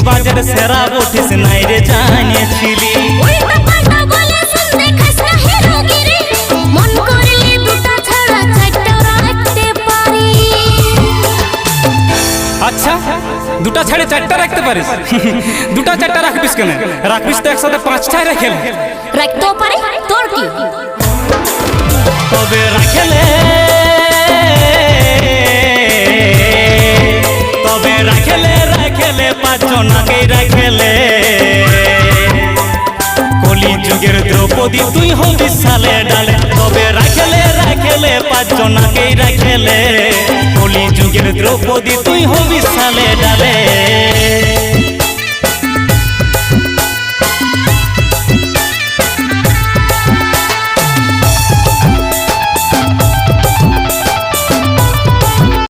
বাজার সেরা বটিস নাই রে জানিয়েছিলি। উল্টা পাল্টা বলে শুন দেখাস না হিরোগিরি, মন করলে দুটা ছাড়া চারটা রাখতে পারি। আচ্ছা দুটা ছাড়ে চারটা রাখতে পারিস? দুটা চারটা রাখবিস কেন? রাখবিস তো একসাথে পাঁচটাই রেখে নে। রাখতেও পারে, তোর কি? তবে রাখেলে রাখেলে পাঁচজনাকেই রাখেলে, কলি যুগের দ্রৌপদী তুই হবি সালে ডালে। তবে রাখেলে পাঁচজনাকেই রাখেলে, কলি যুগের দ্রৌপদী তুই হবি